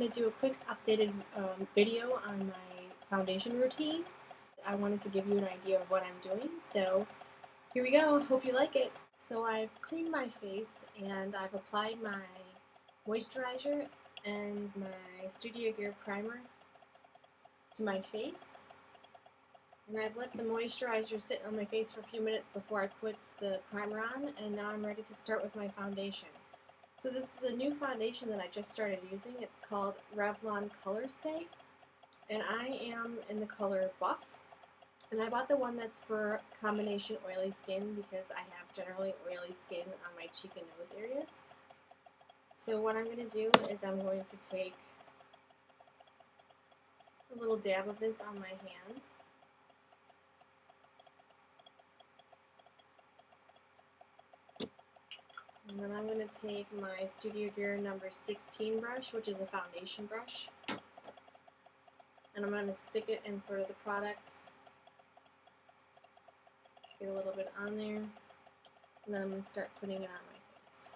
to do a quick updated video on my foundation routine. I wanted to give you an idea of what I'm doing, so here we go. Hope you like it. So I've cleaned my face and I've applied my moisturizer and my Studio Gear primer to my face. And I've let the moisturizer sit on my face for a few minutes before I put the primer on, and now I'm ready to start with my foundation. So this is a new foundation that I just started using. It's called Revlon Colorstay, and I am in the color Buff. And I bought the one that's for combination oily skin because I have generally oily skin on my cheek and nose areas. So what I'm going to do is I'm going to take a little dab of this on my hand. And then I'm going to take my Studio Gear number 16 brush, which is a foundation brush. And I'm going to stick it in sort of the product. Get a little bit on there. And then I'm going to start putting it on my face.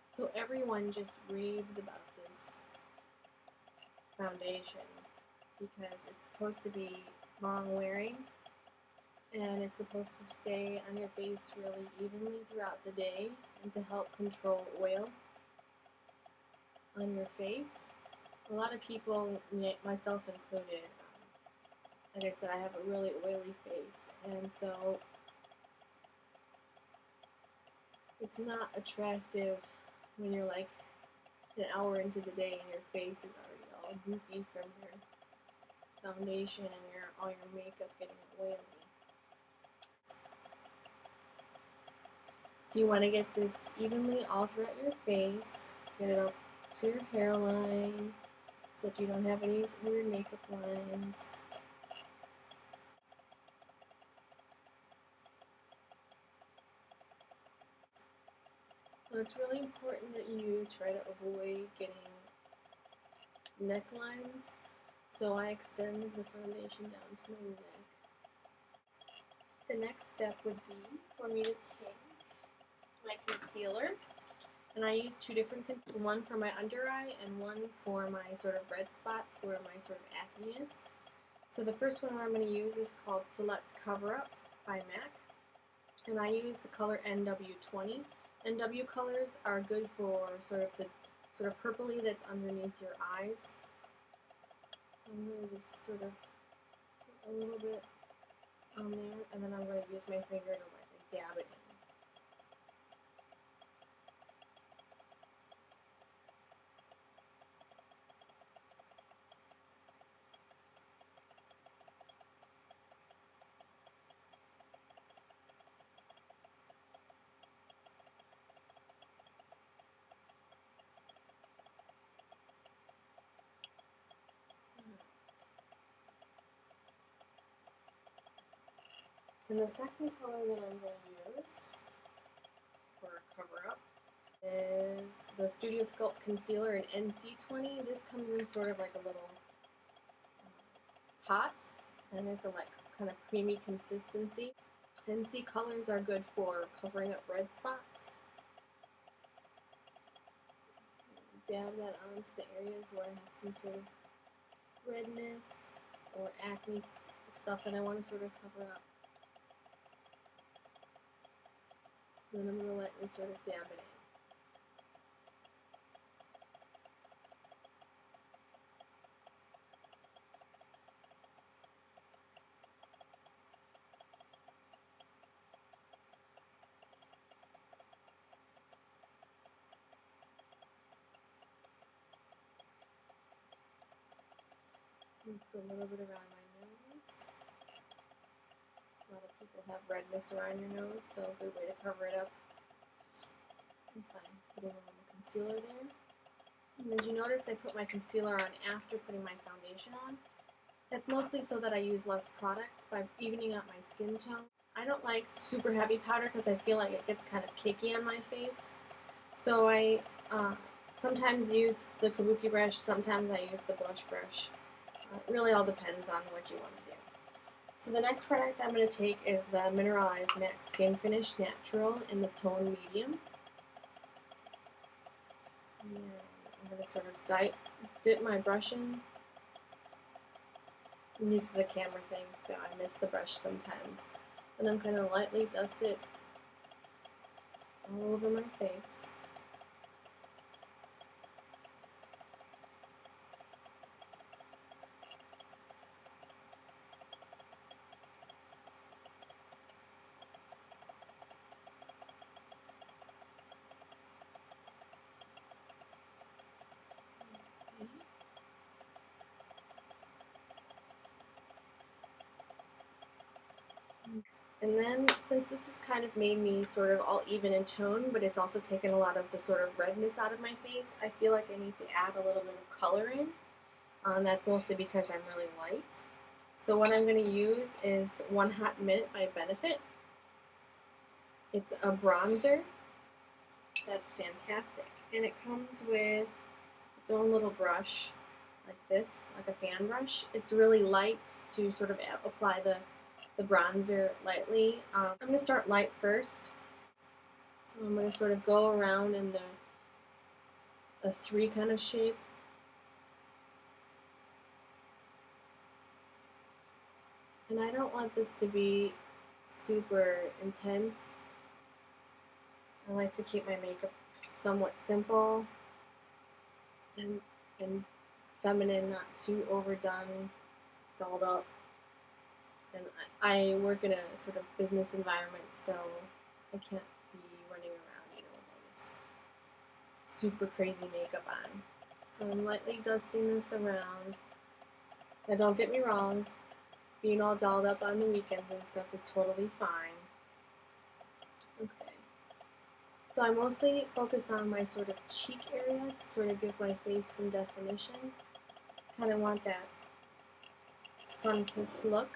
So everyone just raves about this foundation because it's supposed to be long wearing and it's supposed to stay on your face really evenly throughout the day and to help control oil on your face. A lot of people, myself included, like I said, I have a really oily face, and so it's not attractive when you're like an hour into the day and your face is already all goopy from your foundation and all your makeup getting oily. So you want to get this evenly all throughout your face, get it up to your hairline so that you don't have any weird makeup lines. And it's really important that you try to avoid getting necklines, so I extend the foundation down to my neck. The next step would be for me to take my concealer, and I use two different concealers, one for my under eye and one for my sort of red spots where my sort of acne is. So the first one that I'm going to use is called Select Cover Up by MAC, and I use the color NW20. NW colors are good for sort of the purpley that's underneath your eyes. So I'm going to just sort of put a little bit on there, and then I'm going to use my finger to lightly dab it in. And the second color that I'm going to use for a cover-up is the Studio Sculpt Concealer in NC20. This comes in sort of like a little pot, and it's a like kind of creamy consistency. NC colors are good for covering up red spots. Dab that onto the areas where I have some sort of redness or acne stuff that I want to sort of cover up. Then I'm going to lightly sort of dab it in. And put a little bit around my nose. A lot of people have redness around your nose, so a good way to cover it up is by putting a little concealer there. And as you noticed, I put my concealer on after putting my foundation on. That's mostly so that I use less product by evening out my skin tone. I don't like super heavy powder because I feel like it gets kind of cakey on my face. So I sometimes use the kabuki brush, sometimes I use the blush brush. It really all depends on what you want to do. So the next product I'm going to take is the Mineralize Matte Skinfinish Natural in the tone medium. And I'm going to sort of dip my brush in. I'm new to the camera thing, so I miss the brush sometimes. And I'm going to lightly dust it all over my face. And then, since this has kind of made me sort of all even in tone, but it's also taken a lot of the sort of redness out of my face, I feel like I need to add a little bit of color in. That's mostly because I'm really light. So what I'm going to use is One Hot Minute by Benefit. It's a bronzer that's fantastic. And it comes with its own little brush, like this, like a fan brush. It's really light to sort of apply the bronzer lightly. I'm going to start light first. So I'm going to sort of go around in a 3 kind of shape. And I don't want this to be super intense. I like to keep my makeup somewhat simple and feminine, not too overdone, dolled up. And I work in a sort of business environment, so I can't be running around, with all this super crazy makeup on. So I'm lightly dusting this around. Now don't get me wrong, being all dolled up on the weekends and stuff is totally fine. Okay. So I mostly focus on my sort of cheek area to sort of give my face some definition. Kind of want that sun-kissed look.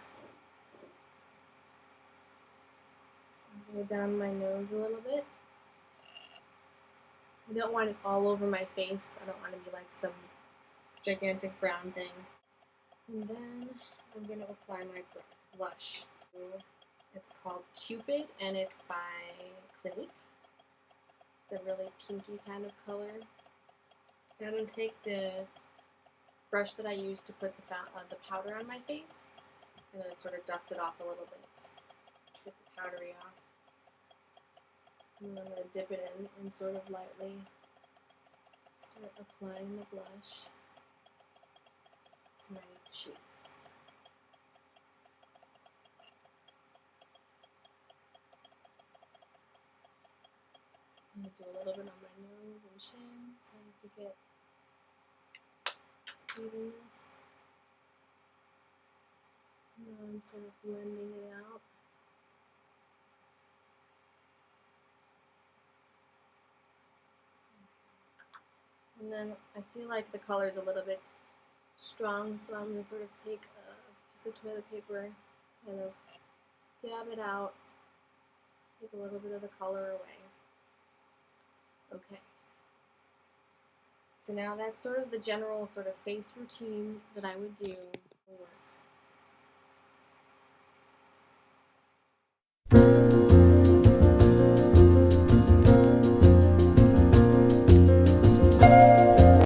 Go down my nose a little bit. I don't want it all over my face. I don't want to be like some gigantic brown thing. And then I'm going to apply my blush. It's called Cupid and it's by Clinique. It's a really pinky kind of color. I'm going to take the brush that I used to put the powder on my face. I'm going to sort of dust it off a little bit. Get the powdery off. And I'm going to dip it in and sort of lightly start applying the blush to my cheeks. I'm going to do a little bit on my nose and chin so I can get evenness. Now I'm sort of blending it out. And then I feel like the color is a little bit strong, so I'm going to sort of take a piece of toilet paper, kind of dab it out, take a little bit of the color away. Okay. So now that's sort of the general sort of face routine that I would do